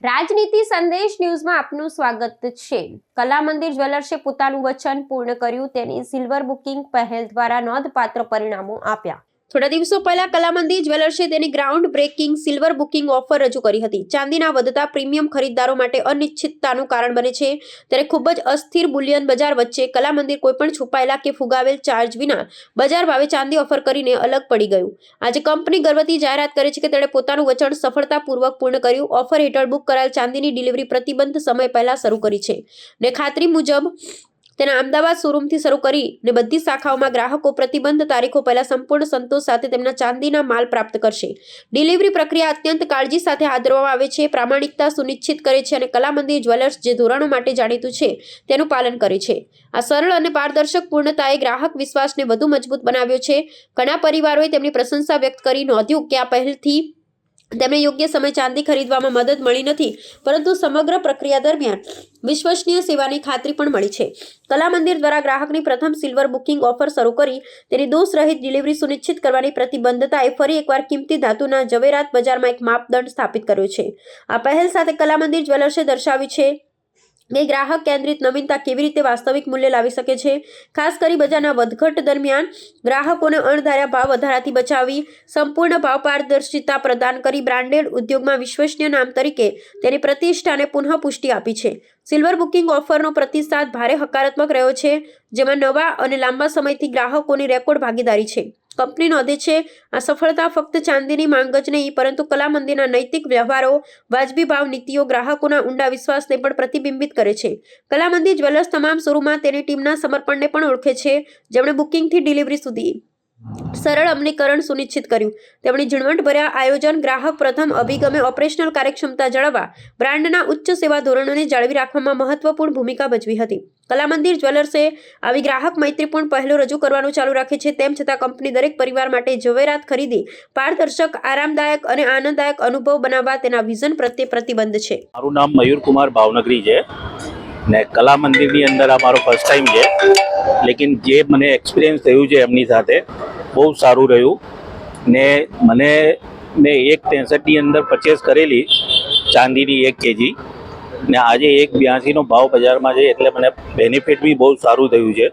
રાજનીતિ સંદેશ ન્યૂઝમાં આપનું સ્વાગત છે। કલા મંદિર જ્વેલર્સે પોતાનું વચન પૂર્ણ કર્યું। તેની સિલ્વર બુકિંગ પહેલ દ્વારા નોંધપાત્ર પરિણામો આપ્યા। થોડા દિવસો પહેલા કલા મંદિર જ્વેલર્સે તેની ground breaking silver booking offer રજૂ કરી હતી। ચાંદીના વધતા પ્રીમિયમ ખરીદદારો માટે અનિશ્ચિતતાનું કારણ બને છે, ત્યારે ખૂબ જ અસ્થિર બુલિયન બજાર વચ્ચે કલા મંદિર કોઈપણ છુપાયેલા કે ફુગાવેલ ચાર્જ વિના બજાર ભાવે ચાંદી ઓફર કરીને અલગ પડી ગયું। આજે કંપની ગર્વથી જાહેરાત કરે છે કે તેણે પોતાનું વચન સફળતાપૂર્વક પૂર્ણ કર્યું। ઓફર હેઠળ બુક કરાયેલ ચાંદીની ડિલિવરી પ્રતિબંધ સમય પહેલા શરૂ કરી છે ને ખાતરી મુજબ તેના અમદાવાદ શોરૂમથી શરૂ કરીને બધી શાખાઓમાં ગ્રાહકો પ્રતિબંધ તારીખો પહેલા સંપૂર્ણ સંતોષ સાથે તેમના ચાંદીના માલ પ્રાપ્ત કરશે। ડિલિવરી પ્રક્રિયા અત્યંત કાળજી સાથે હાથ ધરવામાં આવે છે, પ્રામાણિકતા સુનિશ્ચિત કરે છે અને કલા મંદિર જ્વેલર્સ જે ધોરણો માટે જાણીતું છે તેનું પાલન કરે છે। આ સરળ અને પારદર્શક પૂર્ણતાએ ગ્રાહક વિશ્વાસને વધુ મજબૂત બનાવ્યો છે। ઘણા પરિવારોએ તેમની પ્રશંસા વ્યક્ત કરી નોંધ્યું કે આ પહેલથી તેમને યોગ્ય સમય ચાંદી ખરીદવામાં મદદ મળી નથી, પરંતુ સમગ્ર પ્રક્રિયા દરમિયાન વિશ્વસનીય સેવાની ખાતરી પણ મળી છે। કલા મંદિર દ્વારા ગ્રાહકની પ્રથમ સિલ્વર બુકિંગ ઓફર શરૂ કરી તેની દોષરહિત ડિલિવરી સુનિશ્ચિત કરવાની પ્રતિબદ્ધતાએ ફરી એકવાર કિંમતી ધાતુના ઝવેરાત બજારમાં એક માપદંડ સ્થાપિત કર્યો છે। આ પહેલ સાથે કલા મંદિર જ્વેલર્સે દર્શાવ્યું છે કે ગ્રાહક કેન્દ્રિત નવીનતા કેવી રીતે વાસ્તવિક મૂલ્ય લાવી શકે છે। ખાસ કરી બજારના વધઘટ દરમિયાન ગ્રાહકોને અણધાર્યા ભાવ વધારાથી બચાવી સંપૂર્ણ ભાવ પારદર્શિતા પ્રદાન કરી બ્રાન્ડેડ ઉદ્યોગમાં વિશ્વસનીય નામ તરીકે તેની પ્રતિષ્ઠાને પુનઃપુષ્ટિ આપી છે। સિલ્વર બુકિંગ ઓફરનો પ્રતિસાદ ભારે હકારાત્મક રહ્યો છે, જેમાં નવા અને લાંબા સમયથી ગ્રાહકોની રેકોર્ડ ભાગીદારી છે। કંપની નોંધે છે આ સફળતા ફક્ત ચાંદીની માંગ જ નહીં, પરંતુ કલા મંદિરના નૈતિક વ્યવહારો, વાજબી ભાવ નીતિઓ, ગ્રાહકોના ઊંડા વિશ્વાસને પણ પ્રતિબિંબિત કરે છે। કલા મંદિર જ્વેલર્સ તમામ શોરૂમમાં તેની ટીમના સમર્પણને પણ ઓળખે છે, જેમણે બુકિંગથી ડિલિવરી સુધી સરળ અમલીકરણ સુનિશ્ચિત કર્યું। તેમની ઝીણવટભર્યા આયોજન, ગ્રાહક પ્રથમ અભિગમે ઓપરેશનલ કાર્યક્ષમતા જાળવવા, બ્રાન્ડના ઉચ્ચ સેવા ધોરણોને જાળવી રાખવામાં મહત્વપૂર્ણ ભૂમિકા ભજવી હતી। કલા મંદિર જ્વેલર્સે આવી ગ્રાહક મૈત્રીપૂર્ણ પહેલો રજૂ કરવાનું ચાલુ રાખે છે, તેમ છતાં કંપની દરેક પરિવાર માટે ઝવેરાત ખરીદી પારદર્શક, આરામદાયક અને આનંદદાયક અનુભવ બનાવવા તેના વિઝન પ્રત્યે પ્રતિબદ્ધ છે। મારું નામ મયુર કુમાર ભાવનગરી છે ને કલા મંદિરની અંદર આ મારો ફર્સ્ટ ટાઈમ છે, લેકિન જે મને એક્સપિરિયન્સ થયું છે એમની સાથે બહુ સારું રહ્યું ને મેં 1.63ની અંદર પરચેસ કરેલી ચાંદીની 1 kg ને આજે 1.82નો ભાવ બજારમાં છે, એટલે મને બેનિફિટ બી બહુ સારું થયું છે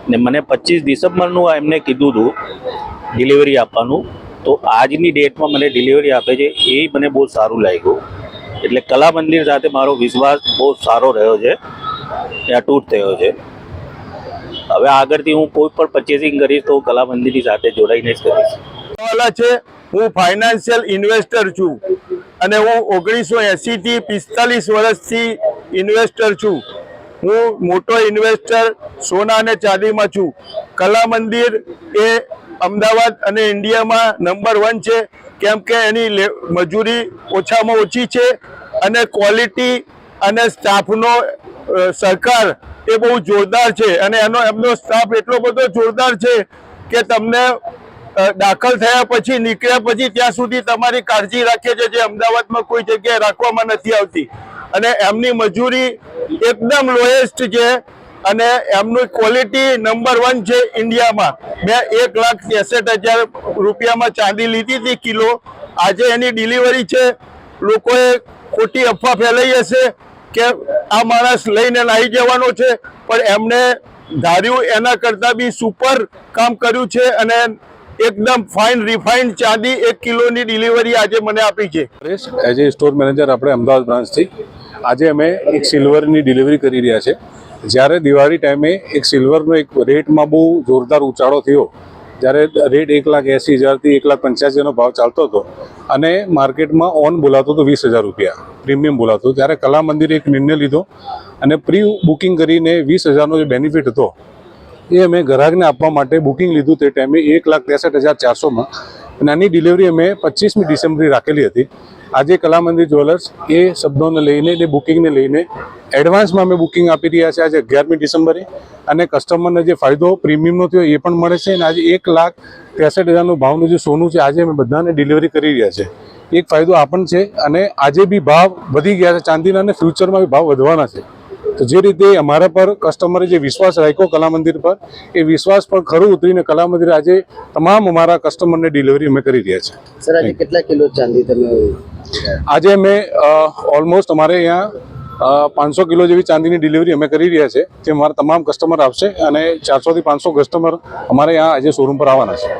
ને મને 25 ડિસેમ્બરનું એમને કીધું હતું ડિલિવરી આપવાનું, તો આજની ડેટમાં મને ડિલિવરી આપે છે, એ મને બહુ સારું લાગ્યું। એટલે કલા મંદિર સાથે મારો વિશ્વાસ બહુ સારો રહ્યો છે, અતૂટ થયો છે। હવે આગળથી હું કોઈ પણ પરચેસિંગ કરીશ તો કલા મંદિરની સાથે જોડાઈને જ કરીશ। હું ફાઇનાન્શિયલ ઇન્વેસ્ટર છું અને હું 1980 થી 45 વર્ષથી ઇન્વેસ્ટર છું। હું મોટો ઇન્વેસ્ટર સોના અને ચાંદીમાં છું। કલા મંદિર એ અમદાવાદ અને ઇન્ડિયામાં નંબર 1 છે, કેમ કે એની મજૂરી ઓછામાં ઓછી છે અને ક્વોલિટી અને સ્ટાફનો સહકાર એ બહુ જોરદાર છે અને એમનો સ્ટાફ એટલો બધો જોરદાર છે કે તમને દાખલ થયા પછી નીકળ્યા પછી ત્યાં સુધી તમારી કાળજી રાખે છે, જે અમદાવાદમાં કોઈ જગ્યાએ રાખવામાં નથી આવતી। અને એમની મજૂરી એકદમ લોએસ્ટ છે અને એમની ક્વોલિટી નંબર 1 છે ઇન્ડિયામાં। મેં 1,63,000 રૂપિયામાં ચાંદી લીધી હતી કિલો, આજે એની ડિલિવરી છે। લોકોએ ખોટી અફવા ફેલાઈ હશે કે આ માણસ લઈને આવી જવાનો છે, પણ એમને ધાર્યું એના કરતાં બી સુપર કામ કર્યું છે અને એકદમ ફાઇન રિફાઇન્ડ ચાંદી 1 કિલોની ડિલિવરી આજે મને આપી છે। એઝ એ સ્ટોર મેનેજર આપણે અમદાવાદ બ્રાન્ચથી આજે અમે એક સિલ્વરની ડિલિવરી કરી રહ્યા છે। જ્યારે દિવાળી ટાઈમે એક સિલ્વરનો એક રેટમાં બહુ જોરદાર ઉછાળો થયો, જ્યારે રેટ 1,80,000થી 1,85,000નો ભાવ ચાલતો હતો અને માર્કેટમાં ઓન બોલાતો હતો 20,000 રૂપિયા પ્રીમિયમ બોલાતો, ત્યારે કલા મંદિરે એક નિર્ણય લીધો અને પ્રી બુકિંગ કરીને 20,000નો જે બેનિફિટ હતો એ અમે ગ્રાહકને આપવા માટે બુકિંગ લીધું। તે ટાઈમે 1,63,400માં અને આની ડિલિવરી અમે 25મી ડિસેમ્બરે રાખેલી હતી। આજે કલા મંદિર જ્વેલર્સ એ શબ્દોને લઈને એ બુકિંગને લઈને એડવાન્સમાં અમે બુકિંગ આપી રહ્યા છે આજે 11મી ડિસેમ્બરે, અને કસ્ટમરને જે ફાયદો પ્રીમિયમનો થયો એ પણ મળે છે અને આજે 1,63,000નું ભાવનું જે સોનું છે આજે અમે બધાને ડિલિવરી કરી રહ્યા છે। એક ફાયદો આ પણ છે અને આજે બી ભાવ વધી ગયા છે ચાંદીના અને ફ્યુચરમાં બી ભાવ વધવાના છે। તો જે રીતે અમારા પર કસ્ટમરે જે વિશ્વાસ રાખ્યો કલા મંદિર પર, એ વિશ્વાસ પર ખરું ઉતરીને કલા મંદિર આજે તમામ અમારા કસ્ટમરને ડિલિવરી અમે કરી રહ્યા છે। સર, આજે કેટલા કિલો ચાંદી તમે આજે અમે ઓલમોસ્ટ અમારે અહીંયા 500 કિલો જેવી ચાંદીની ડિલિવરી અમે કરી રહ્યા છે જે અમારા તમામ કસ્ટમર આવશે અને 400 થી 500 કસ્ટમર અમારે અહીંયા આજે શોરૂમ પર આવવાના છે.